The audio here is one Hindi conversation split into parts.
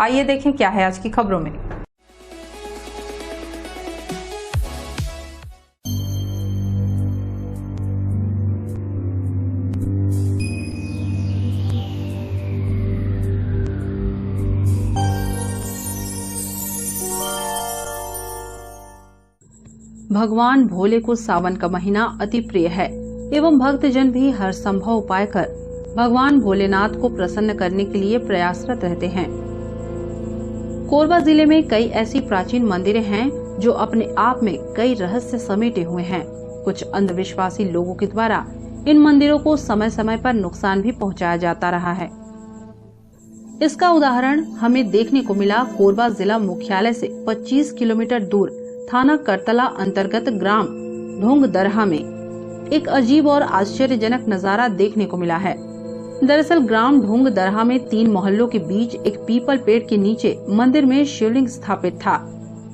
आइए देखें क्या है आज की खबरों में। भगवान भोले को सावन का महीना अति प्रिय है एवं भक्तजन भी हर संभव उपाय कर भगवान भोलेनाथ को प्रसन्न करने के लिए प्रयासरत रहते हैं। कोरबा जिले में कई ऐसी प्राचीन मंदिरें हैं जो अपने आप में कई रहस्य समेटे हुए हैं। कुछ अंधविश्वासी लोगों के द्वारा इन मंदिरों को समय समय पर नुकसान भी पहुंचाया जाता रहा है। इसका उदाहरण हमें देखने को मिला कोरबा जिला मुख्यालय से 25 किलोमीटर दूर थाना करतला अंतर्गत ग्राम ढोंग दरहा में एक अजीब और आश्चर्यजनक नजारा देखने को मिला है। दरअसल ग्राम ढोंग दरहा में 3 मोहल्लों के बीच एक पीपल पेड़ के नीचे मंदिर में शिवलिंग स्थापित था,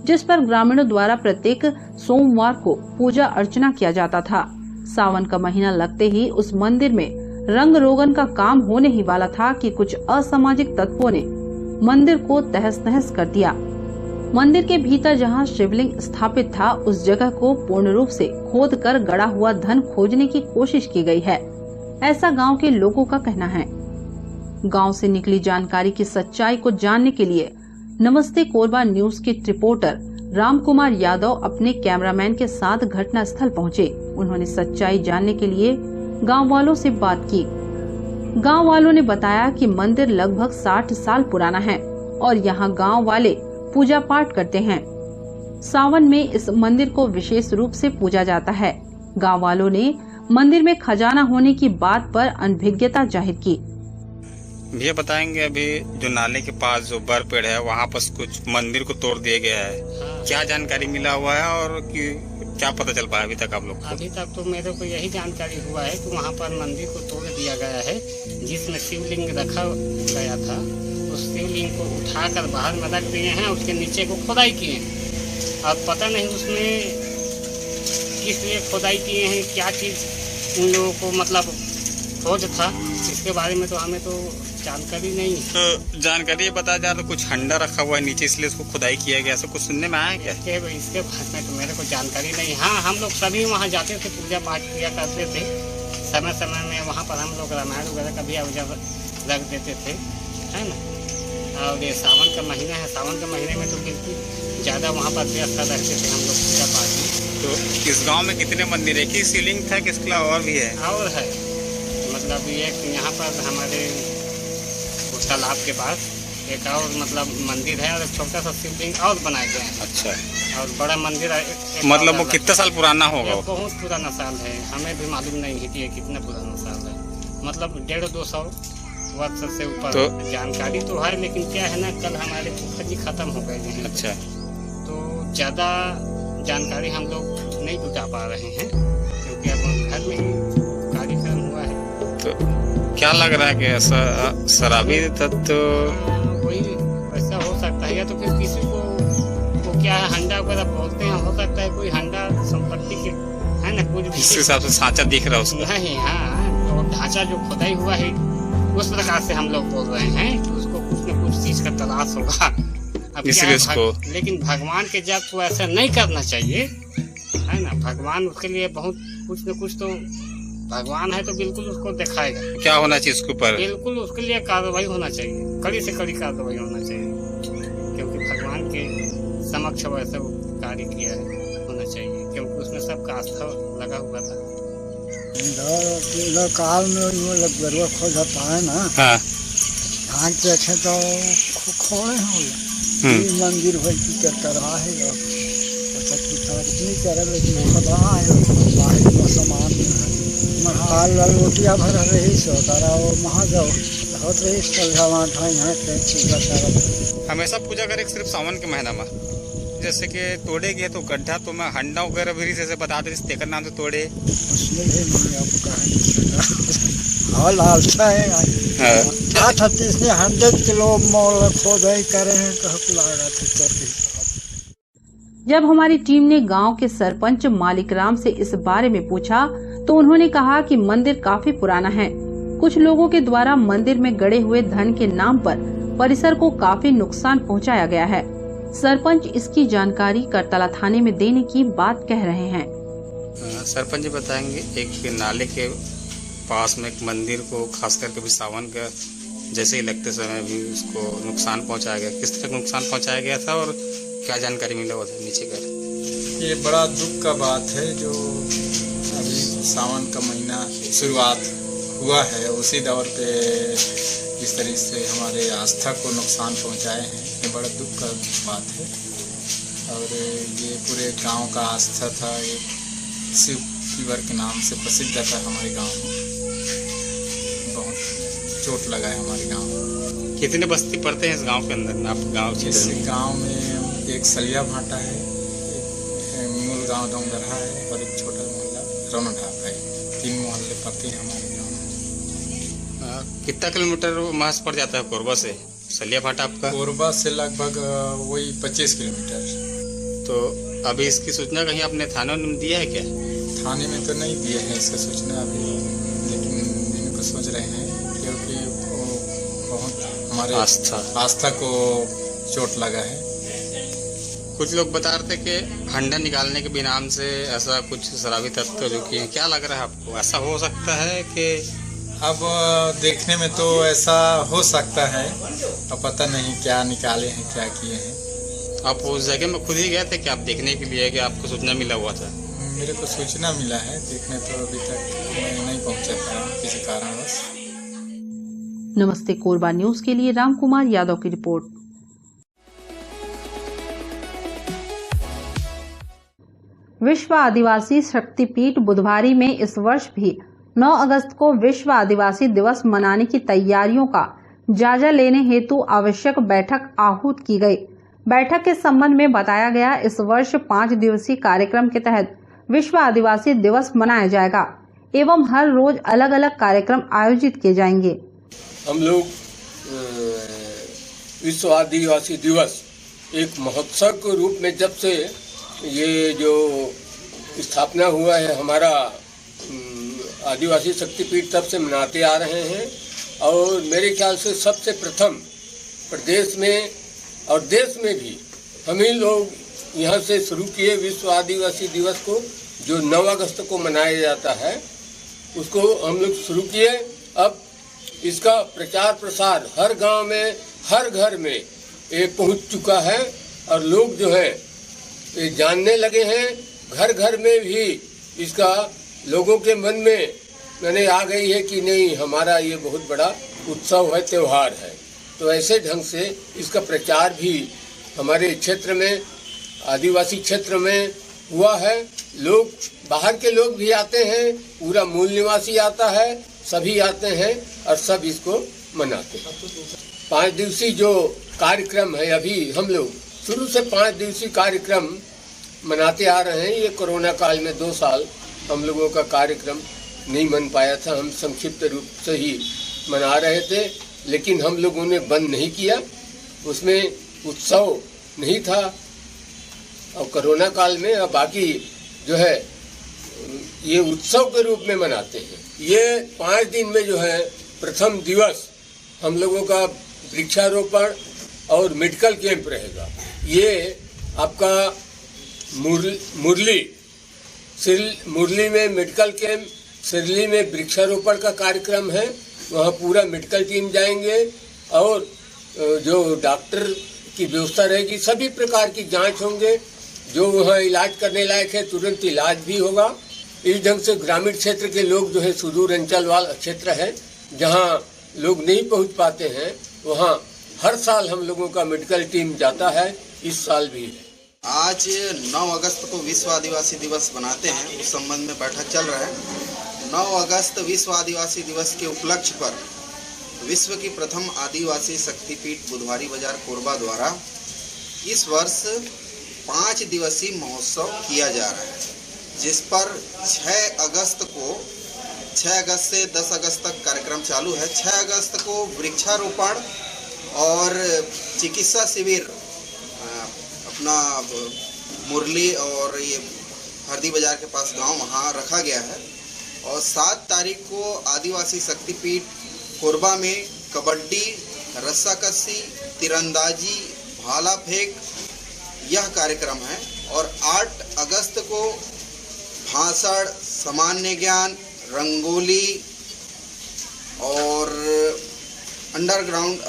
जिस पर ग्रामीणों द्वारा प्रत्येक सोमवार को पूजा अर्चना किया जाता था। सावन का महीना लगते ही उस मंदिर में रंग रोगन का काम होने ही वाला था कि कुछ असामाजिक तत्वों ने मंदिर को तहस नहस कर दिया। मंदिर के भीतर जहां शिवलिंग स्थापित था उस जगह को पूर्ण रूप से खोदकर गड़ा हुआ धन खोजने की कोशिश की गई है, ऐसा गांव के लोगों का कहना है। गांव से निकली जानकारी की सच्चाई को जानने के लिए नमस्ते कोरबा न्यूज के रिपोर्टर रामकुमार यादव अपने कैमरामैन के साथ घटना स्थल पहुँचे। उन्होंने सच्चाई जानने के लिए गाँव वालों से बात की। गाँव वालों ने बताया कि मंदिर लगभग 60 साल पुराना है और यहाँ गाँव वाले पूजा पाठ करते हैं। सावन में इस मंदिर को विशेष रूप से पूजा जाता है। गांव वालों ने मंदिर में खजाना होने की बात पर अनभिज्ञता जाहिर की। भैया बताएंगे, अभी जो नाले के पास जो बर पेड़ है वहाँ पर कुछ मंदिर को तोड़ दिया गया है, क्या जानकारी मिला हुआ है और क्या पता चल पाया अभी तक आप लोग? अभी तक तो मेरे को यही जानकारी हुआ है कि वहाँ पर मंदिर को तोड़ दिया गया है, जिसमें शिवलिंग रखा गया था। उस शिवलिंग को उठाकर बाहर में रख दिए हैं, उसके नीचे को खोदाई किए हैं और पता नहीं उसमें किस लिए खोदाई किए हैं, क्या चीज़ उन लोगों को मतलब खोज था, इसके बारे में तो हमें तो जानकारी नहीं है। तो जानकारी बताया जा रहा है कुछ हंडा रखा हुआ है नीचे, इसलिए उसको खुदाई किया गया, ऐसा कुछ सुनने में आया क्या? इसके बारे में तो मेरे को जानकारी नहीं। हाँ, हम लोग सभी वहाँ जाते थे, पूजा पाठ किया करते थे। समय समय में वहाँ पर हम लोग रामायण वगैरह का भी रख देते थे, है ना। और ये सावन का महीना है, सावन के महीने में तो बिल्कुल ज़्यादा वहाँ पर व्यस्त रहते थे हम लोग पूजा पाठ में। तो इस गांव में कितने मंदिर है? कि शिवलिंग था कि इसके अलावा और भी है? और है, मतलब एक यहाँ पर हमारे तालाब के पास एक और मतलब मंदिर है और एक छोटा सा शिवलिंग और बनाया गया है। अच्छा। और बड़ा मंदिर है। मतलब वो कितना साल पुराना होगा? बहुत पुराना साल है, हमें भी मालूम नहीं है कि ये कितना पुराना साल है, मतलब 150-200 वर्ष से ऊपर। तो जानकारी तो है, लेकिन क्या है ना, कल हमारे फूफा जी खत्म हो गए हैं। अच्छा। तो ज़्यादा जानकारी हम लोग नहीं जुटा पा रहे हैं, क्योंकि अब घर में ही कार्यक्रम हुआ है। तो क्या लग रहा है कि ऐसा शराबी तत्व कोई ऐसा हो सकता है, या तो फिर किसी को क्या है हंडा वगैरह बोलते हैं, हो सकता है कोई हंडा संपत्ति के है ना, कुछ भी इस हिसाब से सांचा दिख रहा है उसका। नहीं, हाँ, तो ढांचा जो खुदाई हुआ है उस प्रकार से हम लोग बोल रहे हैं कि उसको कुछ न कुछ चीज का तलाश होगा। अब इसलिए लेकिन भगवान के जब को ऐसा नहीं करना चाहिए, है ना। भगवान उसके लिए बहुत कुछ न कुछ, तो भगवान है तो बिल्कुल उसको दिखाएगा। क्या होना चाहिए उसके ऊपर? बिल्कुल उसके लिए कार्रवाई होना चाहिए, कड़ी से कड़ी कार्रवाई होना चाहिए, क्योंकि भगवान के समक्ष वैसे वो कार्य किया है, होना चाहिए, क्योंकि उसमें सबका आस्था लगा हुआ था। काल में वो गरुआ खो जाता है ना, हाँ, धान के अच्छे तो खोले हो मंदिर भाई की करता रहा है, सामान काल लोटिया भर रही सो तारा वो महादेव होत रही हमेशा पूजा करे सिर्फ सावन के महीना में, जैसे कि तोड़े गए तो गड्ढा तो मैं हंडा वगैरह भी जैसे बता दे तेकर नाम से तोड़े, उसमें भी मैं आपको लालसा है 100 किलो मोल खोदाई करे हैं, लगा थे। जब हमारी टीम ने गांव के सरपंच मालिक राम से इस बारे में पूछा तो उन्होंने कहा कि मंदिर काफी पुराना है। कुछ लोगों के द्वारा मंदिर में गड़े हुए धन के नाम पर परिसर को काफी नुकसान पहुंचाया गया है। सरपंच इसकी जानकारी करतला थाने में देने की बात कह रहे हैं। सरपंच जी बताएंगे, एक नाले के पास में एक मंदिर को खास करके भी सावन का जैसे ही लगते समय भी उसको नुकसान पहुंचाया गया, किस तरह नुकसान पहुंचाया गया था और क्या जानकारी मिला हुआ था नीचे का? ये बड़ा दुख का बात है जो अभी सावन का महीना शुरुआत हुआ है, उसी दौर पे इस तरह से हमारे आस्था को नुकसान पहुंचाए हैं। ये बड़ा दुख का बात है और ये पूरे गांव का आस्था था। एक शिव फीवर के नाम से प्रसिद्ध था हमारे गांव में। बहुत चोट लगा है हमारे गांव में। कितने बस्ती पड़ते हैं इस गांव के अंदर? आप गांव इस गांव में एक सलिया भाटा है, एक मूल गांव डोंगरहा है और एक छोटा मोहल्ला रौनढाक है। 3 मोहल्ले पड़ते हैं हमारे गांव में। कितना किलोमीटर महज पड़ जाता है कोरबा से सलिया भाटा आपका? कोरबा से लगभग वही 25 किलोमीटर। तो अभी इसकी सूचना कहीं आपने थाने में दिया है क्या? थाने में तो नहीं दिया है इसका सूचना अभी, लेकिन देने को सोच रहे हैं क्योंकि वो बहुत हमारे आस्था को चोट लगा है। कुछ लोग बता रहे थे कि हंडा निकालने के भी नाम से ऐसा कुछ शराबी तत्व जो कि क्या लग रहा है आपको? ऐसा हो सकता है कि अब देखने में तो ऐसा हो सकता है, अब पता नहीं क्या निकाले हैं क्या किए हैं। आप उस जगह में खुद ही गए थे कि आप देखने के लिए कि आपको सूचना मिला हुआ था? मेरे को सूचना मिला है, देखने तो अभी तक मैं नहीं पहुंचा पाया किसी कारणवश। नमस्ते कोरबा न्यूज के लिए राम कुमार यादव की रिपोर्ट। विश्व आदिवासी शक्तिपीठ बुधवारी में इस वर्ष भी 9 अगस्त को विश्व आदिवासी दिवस मनाने की तैयारियों का जायजा लेने हेतु आवश्यक बैठक आहूत की गई। बैठक के संबंध में बताया गया, इस वर्ष 5 दिवसीय कार्यक्रम के तहत विश्व आदिवासी दिवस मनाया जाएगा एवं हर रोज अलग अलग कार्यक्रम आयोजित किए जाएंगे। हम लोग विश्व आदिवासी दिवस एक महोत्सव के रूप में जब से ये जो स्थापना हुआ है हमारा आदिवासी शक्तिपीठ, तब से मनाते आ रहे हैं। और मेरे ख्याल से सबसे प्रथम प्रदेश में और देश में भी हम ही लोग यहाँ से शुरू किए विश्व आदिवासी दिवस को, जो 9 अगस्त को मनाया जाता है, उसको हम लोग शुरू किए। अब इसका प्रचार प्रसार हर गांव में, हर घर में ये पहुँच चुका है और लोग जो है ये जानने लगे हैं। घर घर में भी इसका लोगों के मन में मैंने आ गई है कि नहीं, हमारा ये बहुत बड़ा उत्सव है, त्यौहार है। तो ऐसे ढंग से इसका प्रचार भी हमारे क्षेत्र में, आदिवासी क्षेत्र में हुआ है। लोग, बाहर के लोग भी आते हैं, पूरा मूल निवासी आता है, सभी आते हैं और सब इसको मनाते हैं। 5 दिवसीय जो कार्यक्रम है, अभी हम लोग शुरू से 5 दिवसीय कार्यक्रम मनाते आ रहे हैं। ये कोरोना काल में 2 साल हम लोगों का कार्यक्रम नहीं बन पाया था, हम संक्षिप्त रूप से ही मना रहे थे, लेकिन हम लोगों ने बंद नहीं किया। उसमें उत्सव नहीं था और कोरोना काल में अब बाकी जो है ये उत्सव के रूप में मनाते हैं। ये 5 दिन में जो है प्रथम दिवस हम लोगों का वृक्षारोपण और मेडिकल कैंप रहेगा। ये आपका मुरली में मेडिकल कैंप, सिरली में वृक्षारोपण का कार्यक्रम है। वहाँ पूरा मेडिकल टीम जाएंगे और जो डॉक्टर की व्यवस्था रहेगी, सभी प्रकार की जांच होंगे। जो वहाँ इलाज करने लायक है तुरंत इलाज भी होगा। इस ढंग से ग्रामीण क्षेत्र के लोग जो है, सुदूर अंचल वाला क्षेत्र है जहाँ लोग नहीं पहुँच पाते हैं, वहाँ हर साल हम लोगों का मेडिकल टीम जाता है। इस साल भी है। आज 9 अगस्त को विश्व आदिवासी दिवस मनाते हैं, उस संबंध में बैठक चल रहा है। 9 अगस्त विश्व आदिवासी दिवस के उपलक्ष्य पर विश्व की प्रथम आदिवासी शक्तिपीठ बुधवारी बाजार कोरबा द्वारा इस वर्ष 5 दिवसीय महोत्सव किया जा रहा है, जिस पर 6 अगस्त से 10 अगस्त तक कार्यक्रम चालू है। 6 अगस्त को वृक्षारोपण और चिकित्सा शिविर अपना मुरली और ये हरदी बाजार के पास गांव, वहाँ रखा गया है। और 7 तारीख को आदिवासी शक्तिपीठ कोरबा में कबड्डी, रस्साकसी, तीरंदाजी, भाला फेंक यह कार्यक्रम है। और 8 अगस्त को भाषण, सामान्य ज्ञान, रंगोली और अंडरग्राउंड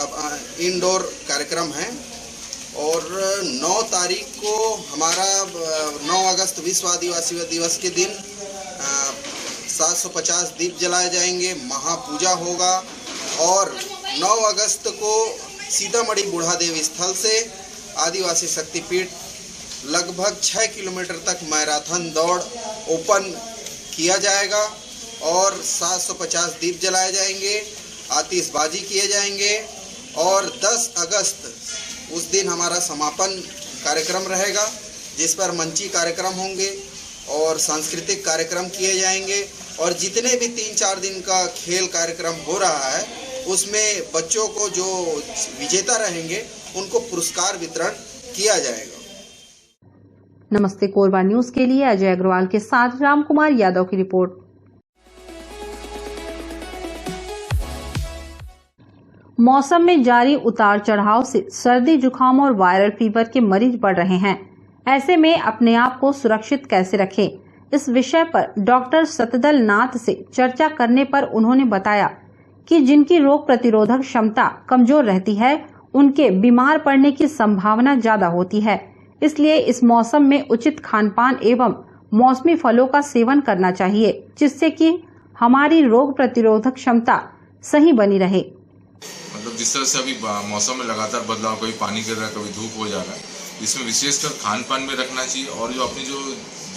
इंडोर कार्यक्रम है। और 9 तारीख को हमारा 9 अगस्त विश्व आदिवासी दिवस के दिन 750 दीप जलाए जाएंगे, महापूजा होगा। और 9 अगस्त को सीतामढ़ी बूढ़ादेव स्थल से आदिवासी शक्तिपीठ लगभग 6 किलोमीटर तक मैराथन दौड़ ओपन किया जाएगा और 750 दीप जलाए जाएंगे, आतिशबाजी किए जाएंगे। और 10 अगस्त उस दिन हमारा समापन कार्यक्रम रहेगा, जिस पर मंची कार्यक्रम होंगे और सांस्कृतिक कार्यक्रम किए जाएंगे। और जितने भी 3-4 दिन का खेल कार्यक्रम हो रहा है उसमें बच्चों को जो विजेता रहेंगे उनको पुरस्कार वितरण किया जाएगा। नमस्ते कोरबा न्यूज के लिए अजय अग्रवाल के साथ रामकुमार यादव की रिपोर्ट। मौसम में जारी उतार चढ़ाव से सर्दी, जुकाम और वायरल फीवर के मरीज बढ़ रहे हैं। ऐसे में अपने आप को सुरक्षित कैसे रखें, इस विषय पर डॉक्टर सतदल नाथ से चर्चा करने पर उन्होंने बताया कि जिनकी रोग प्रतिरोधक क्षमता कमजोर रहती है उनके बीमार पड़ने की संभावना ज्यादा होती है। इसलिए इस मौसम में उचित खानपान एवं मौसमी फलों का सेवन करना चाहिए, जिससे कि हमारी रोग प्रतिरोधक क्षमता सही बनी रहे। मतलब जिस तरह से अभी मौसम में लगातार बदलाव, कभी पानी गिर रहा है, कभी धूप हो जा रहा है, इसमें विशेषकर खान पान में रखना चाहिए और जो अपनी जो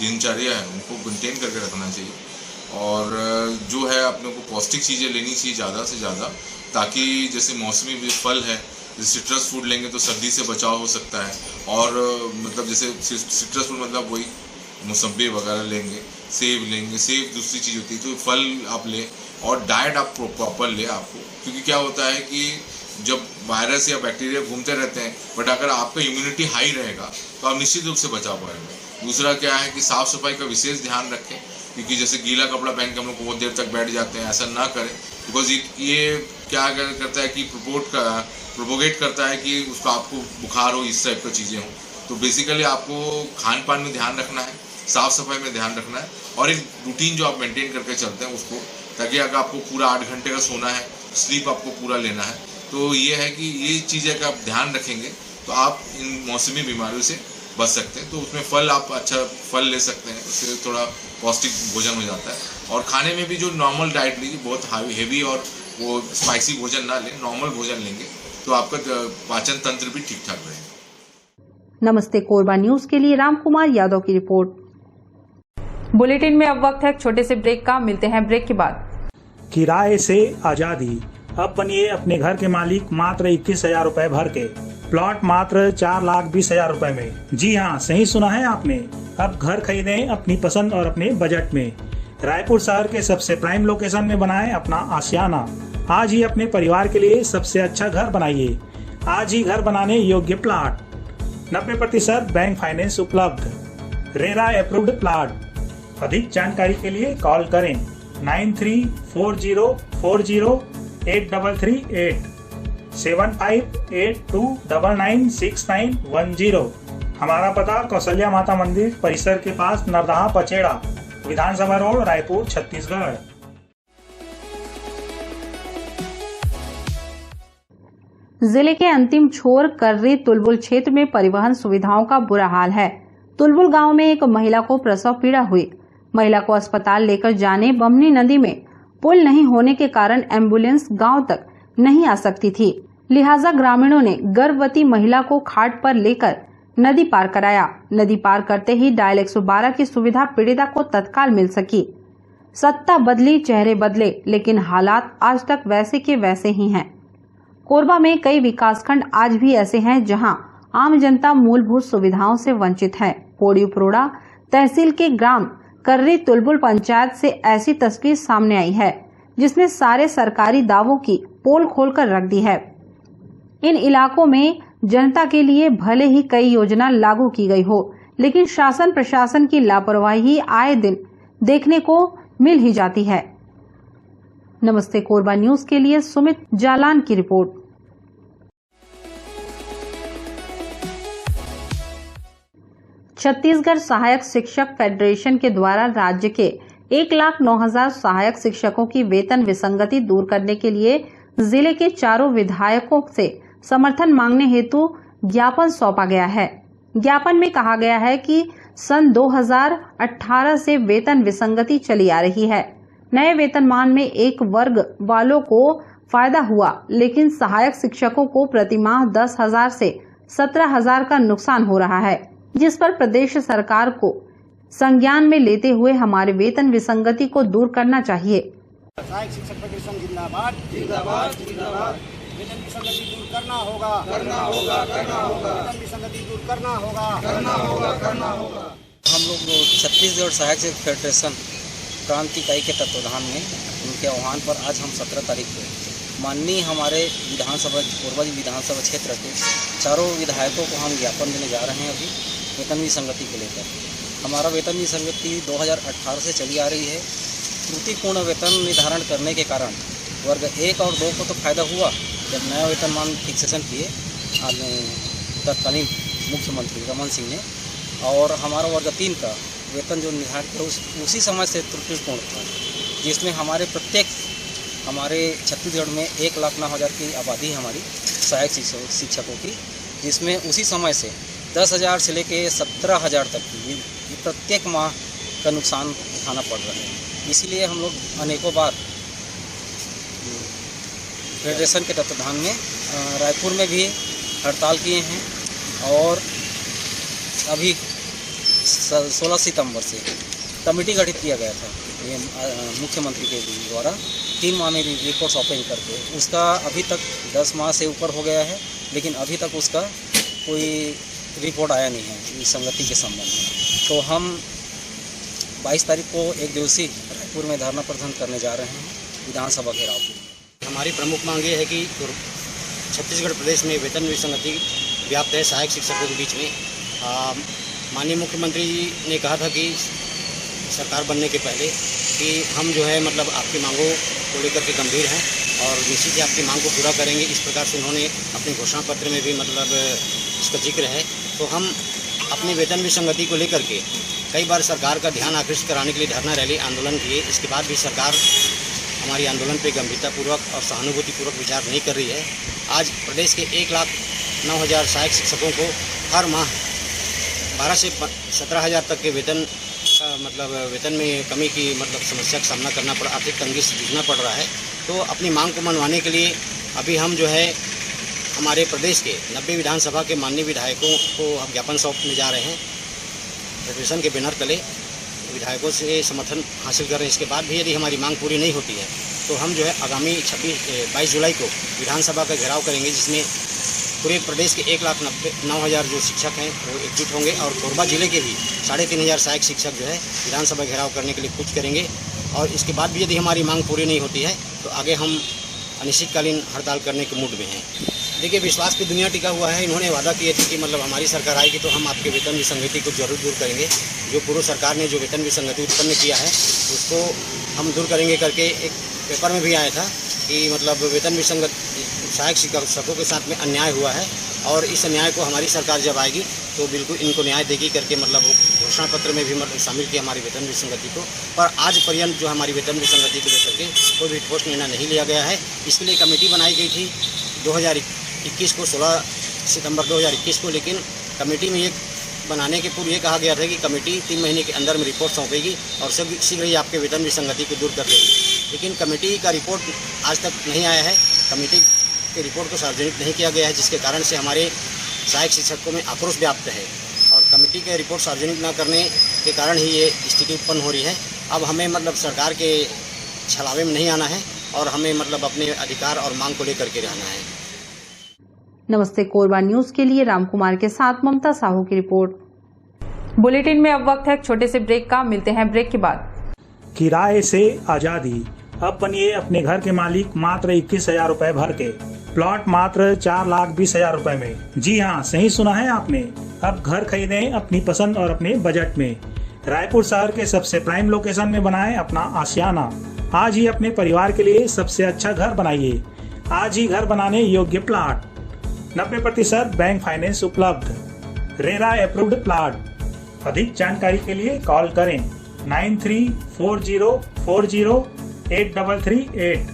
दिनचर्या है उनको मेंटेन करके रखना चाहिए। और जो है अपने को पौष्टिक चीज़ें लेनी चाहिए ज़्यादा से ज़्यादा, ताकि जैसे मौसमी फल है, जैसे सिट्रस फूड लेंगे तो सर्दी से बचाव हो सकता है। और मतलब जैसे सिट्रस फूड मतलब वही मौसम्बी वगैरह लेंगे, सेब लेंगे, सेब दूसरी चीज़ होती है, तो फल आप लें और डाइट आप प्रॉपर लें आपको। क्योंकि क्या होता है कि जब वायरस या बैक्टीरिया घूमते रहते हैं, बट अगर आपका इम्यूनिटी हाई रहेगा तो आप निश्चित रूप से बचा पाएंगे। दूसरा क्या है कि साफ़ सफाई का विशेष ध्यान रखें, क्योंकि जैसे गीला कपड़ा पहन के हम लोग बहुत देर तक बैठ जाते हैं, ऐसा ना करें। बिकॉज ये क्या करता है कि प्रोपोगेट करता है कि उसका आपको बुखार हो, इस टाइप की चीज़ें हों। तो बेसिकली आपको खान पान में ध्यान रखना है, साफ़ सफाई में ध्यान रखना है और एक रूटीन जो आप मेंटेन करके चलते हैं उसको, ताकि अगर आपको पूरा 8 घंटे का सोना है, स्लीप आपको पूरा लेना है, तो ये है कि ये चीज़ें का आप ध्यान रखेंगे तो आप इन मौसमी बीमारियों से बच सकते हैं। तो उसमें फल आप अच्छा फल ले सकते हैं, उससे थोड़ा पौष्टिक भोजन हो जाता है। और खाने में भी जो नॉर्मल डाइट लीजिए, बहुत हेवी और वो स्पाइसी भोजन ना लें, नॉर्मल भोजन लेंगे तो आपका पाचन तंत्र भी ठीक ठाक रहेगा। नमस्ते कोरबा न्यूज के लिए रामकुमार यादव की रिपोर्ट। बुलेटिन में अब वक्त है एक छोटे से ब्रेक का, मिलते हैं ब्रेक के बाद। किराए से आजादी, अब बनिए अपने घर के मालिक मात्र 21,000 रूपए भर के। प्लॉट मात्र 4,20,000 रूपए में। जी हाँ, सही सुना है आपने। अब घर खरीदें अपनी पसंद और अपने बजट में। रायपुर शहर के सबसे प्राइम लोकेशन में बनाएं अपना आशियाना। आज ही अपने परिवार के लिए सबसे अच्छा घर बनाइए। आज ही घर बनाने योग्य प्लाट, 90% बैंक फाइनेंस उपलब्ध, रेरा अप्रूव्ड प्लाट। अधिक जानकारी के लिए कॉल करें 9340408338 7582996910। हमारा पता कौशल्या माता मंदिर परिसर के पास, नरदहा पचेड़ा, विधानसभा रोड, रायपुर, छत्तीसगढ़। जिले के अंतिम छोर कर्री तुलबुल क्षेत्र में परिवहन सुविधाओं का बुरा हाल है। तुलबुल गांव में एक महिला को प्रसव पीड़ा हुई। महिला को अस्पताल लेकर जाने बमनी नदी में पुल नहीं होने के कारण एम्बुलेंस गांव तक नहीं आ सकती थी। लिहाजा ग्रामीणों ने गर्भवती महिला को खाट पर लेकर नदी पार कराया। नदी पार करते ही डायल 112 की सुविधा पीड़िता को तत्काल मिल सकी। सत्ता बदली, चेहरे बदले, लेकिन हालात आज तक वैसे के वैसे ही हैं। कोरबा में कई विकासखंड आज भी ऐसे हैं जहां आम जनता मूलभूत सुविधाओं से वंचित है। पोड़ी उपरोड़ा तहसील के ग्राम कर्री तुलबुल पंचायत से ऐसी तस्वीर सामने आई है जिसने सारे सरकारी दावों की पोल खोलकर रख दी है। इन इलाकों में जनता के लिए भले ही कई योजना लागू की गई हो, लेकिन शासन प्रशासन की लापरवाही आए दिन देखने को मिल ही जाती है। नमस्ते कोरबा न्यूज के लिए सुमित जालान की रिपोर्ट। छत्तीसगढ़ सहायक शिक्षक फेडरेशन के द्वारा राज्य के 1,09,000 सहायक शिक्षकों की वेतन विसंगति दूर करने के लिए जिले के चारों विधायकों से समर्थन मांगने हेतु ज्ञापन सौंपा गया है। ज्ञापन में कहा गया है कि सन 2018 से वेतन विसंगति चली आ रही है। नए वेतनमान में एक वर्ग वालों को फायदा हुआ, लेकिन सहायक शिक्षकों को प्रतिमाह 10,000 से 17,000 का नुकसान हो रहा है, जिस पर प्रदेश सरकार को संज्ञान में लेते हुए हमारे वेतन विसंगति को दूर करना चाहिए। सहायक शिक्षक फेडरेशन जिंदाबाद जिंदाबाद जिंदाबाद। वेतन विसंगति दूर करना होगा करना होगा करना होगा। वेतन विसंगति दूर करना होगा करना होगा करना होगा। हम लोग छत्तीसगढ़ सहायक शिक्षक फेडरेशन प्रांत इकाई के तत्वाधान में उनके आह्वान पर आज हम 17 तारीख को माननीय हमारे विधानसभा कोरबा विधानसभा क्षेत्र के चारों विधायकों को हम ज्ञापन देने जा रहे हैं। अभी वेतन विसंगति को लेकर हमारा वेतन विसंगति 2018 से चली आ रही है। त्रुटिपूर्ण वेतन निर्धारण करने के कारण वर्ग 1 और 2 को तो फायदा हुआ जब नया वेतनमान फिक्सेशन किए तत्कालीन मुख्यमंत्री रमन सिंह ने, और हमारा वर्ग 3 का वेतन जो निर्धारित किया उसी समय से त्रुटिपूर्ण था, जिसमें हमारे छत्तीसगढ़ में 1,09,000 की आबादी है हमारी सहायक शिक्षकों की, जिसमें उसी समय से 10,000 से लेकर 17,000 तक की प्रत्येक माह का नुकसान उठाना पड़ रहा है। इसीलिए हम लोग अनेकों बार फेडरेशन के तत्वाधान में रायपुर में भी हड़ताल किए हैं, और अभी 16 सितंबर से कमेटी गठित किया गया था ये मुख्यमंत्री के द्वारा 3 माह में रिपोर्ट सौंपेंगे करके। उसका अभी तक 10 माह से ऊपर हो गया है, लेकिन अभी तक उसका कोई रिपोर्ट आया नहीं है विसंगति के संबंध में। तो हम 22 तारीख को एक दिवसीय रायपुर में धरना प्रदर्शन करने जा रहे हैं विधानसभा घेराव के। हमारी प्रमुख मांग ये है कि छत्तीसगढ़ प्रदेश में वेतन विसंगति व्याप्त है सहायक शिक्षकों के बीच में। माननीय मुख्यमंत्री ने कहा था कि सरकार बनने के पहले कि हम जो है मतलब आपकी मांगों को लेकर के गंभीर हैं और निश्चित ही आपकी मांग को पूरा करेंगे। इस प्रकार से उन्होंने अपने घोषणा पत्र में भी मतलब इसका जिक्र है। तो हम अपनी वेतन विसंगति को लेकर के कई बार सरकार का ध्यान आकर्षित कराने के लिए धरना रैली आंदोलन किए। इसके बाद भी सरकार हमारी आंदोलन पर गंभीरतापूर्वक और सहानुभूतिपूर्वक विचार नहीं कर रही है। आज प्रदेश के 1,09,000 सहायक शिक्षकों को हर माह 12 से 17,000 तक के वेतन मतलब वेतन में कमी की मतलब समस्या का सामना करना पड़ा, आर्थिक तंगी से जूझना पड़ रहा है। तो अपनी मांग को मनवाने के लिए अभी हम जो है हमारे प्रदेश के 90 विधानसभा के माननीय विधायकों को हम ज्ञापन सौंपने जा रहे हैं। फेडरेशन के बैनर तले विधायकों से समर्थन हासिल कर रहे हैं। इसके बाद भी यदि हमारी मांग पूरी नहीं होती है तो हम जो है आगामी 22 जुलाई को विधानसभा का घेराव करेंगे, जिसमें पूरे प्रदेश के 1,09,000 जो शिक्षक हैं वो एकजुट होंगे और कोरबा जिले के भी 3,500 सहायक शिक्षक जो है विधानसभा घेराव करने के लिए कूच करेंगे। और इसके बाद भी यदि हमारी मांग पूरी नहीं होती है तो आगे हम अनिश्चितकालीन हड़ताल करने के मूड में हैं। देखिए, विश्वास की दुनिया टिका हुआ है। इन्होंने वादा किए थे कि मतलब हमारी सरकार आएगी तो हम आपके वेतन विसंगति को जरूर दूर करेंगे। जो पूर्व सरकार ने जो वेतन विसंगति उत्पन्न किया है उसको हम दूर करेंगे करके एक पेपर में भी आया था कि मतलब वेतन विसंगत सहायक शिक्षकों के साथ में अन्याय हुआ है और इस अन्याय को हमारी सरकार जब आएगी तो बिल्कुल इनको न्याय देगी करके मतलब घोषणा पत्र में भी मतलब शामिल किया हमारी वेतन विसंगति को। पर आज पर्यंत जो हमारी वेतन विसंगति को लेकर के कोई भी ठोस निर्णय नहीं लिया गया है। इसके लिए कमेटी बनाई गई थी 2021 को 16 सितंबर 2021 को, लेकिन कमेटी में ये बनाने के पूर्व ये कहा गया था कि कमेटी 3 महीने के अंदर में रिपोर्ट सौंपेगी और शीघ्र ही आपके वेतन विसंगति को दूर कर देगी। लेकिन कमेटी का रिपोर्ट आज तक नहीं आया है। कमेटी के रिपोर्ट को सार्वजनिक नहीं किया गया है, जिसके कारण से हमारे सहायक शिक्षकों में आक्रोश व्याप्त है और कमेटी के रिपोर्ट सार्वजनिक न करने के कारण ही ये स्थिति उत्पन्न हो रही है। अब हमें मतलब सरकार के छलावे में नहीं आना है और हमें मतलब अपने अधिकार और मांग को लेकर के रहना है। नमस्ते कोरबा न्यूज के लिए रामकुमार के साथ ममता साहू की रिपोर्ट। बुलेटिन में अब वक्त है एक छोटे से ब्रेक का। मिलते हैं ब्रेक के बाद। किराए से आजादी, अब बनिए अपने घर के मालिक मात्र 21,000 रुपए भर के। प्लॉट मात्र 4,20,000 रुपए में। जी हाँ, सही सुना है आपने। अब घर खरीदें अपनी पसंद और अपने बजट में। रायपुर शहर के सबसे प्राइम लोकेशन में बनाएं अपना आशियाना। आज ही अपने परिवार के लिए सबसे अच्छा घर बनाइए। आज ही घर बनाने योग्य प्लाट। 90% बैंक फाइनेंस उपलब्ध। RERA approved plot. अधिक जानकारी के लिए कॉल करें 9340408338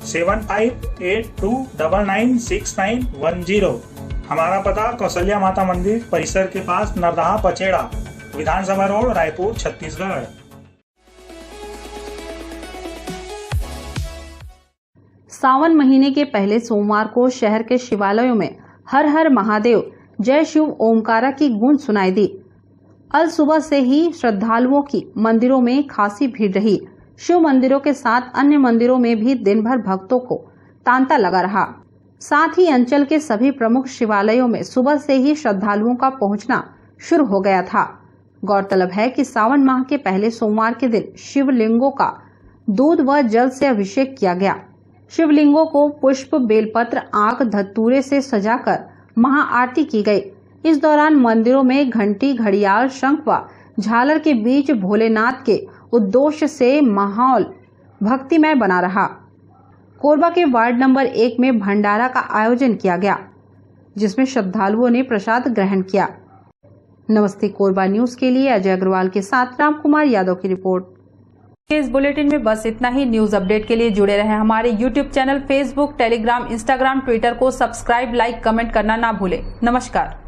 7582996910। हमारा पता कौशल्या माता मंदिर परिसर के पास नरदहा पचेड़ा, विधानसभा रोड, रायपुर, छत्तीसगढ़। सावन महीने के पहले सोमवार को शहर के शिवालयों में हर हर महादेव, जय शिव ओमकारा की गूंज सुनाई दी। अल सुबह से ही श्रद्धालुओं की मंदिरों में खासी भीड़ रही। शिव मंदिरों के साथ अन्य मंदिरों में भी दिन भर भक्तों को तांता लगा रहा। साथ ही अंचल के सभी प्रमुख शिवालयों में सुबह से ही श्रद्धालुओं का पहुंचना शुरू हो गया था। गौरतलब है कि सावन माह के पहले सोमवार के दिन शिवलिंगों का दूध व जल से अभिषेक किया गया। शिवलिंगों को पुष्प, बेलपत्र, आक, धतूरे से सजाकर महाआरती की गई। इस दौरान मंदिरों में घंटी, घड़ियाल, शंख व झालर के बीच भोलेनाथ के उद्घोष से माहौल भक्तिमय बना रहा। कोरबा के वार्ड नंबर 1 में भंडारा का आयोजन किया गया, जिसमें श्रद्धालुओं ने प्रसाद ग्रहण किया। नमस्ते कोरबा न्यूज के लिए अजय अग्रवाल के साथ रामकुमार यादव की रिपोर्ट। इस बुलेटिन में बस इतना ही। न्यूज अपडेट के लिए जुड़े रहें हमारे YouTube channel, Facebook, Telegram, Instagram, Twitter को सब्सक्राइब, लाइक, कमेंट करना ना भूलें। नमस्कार।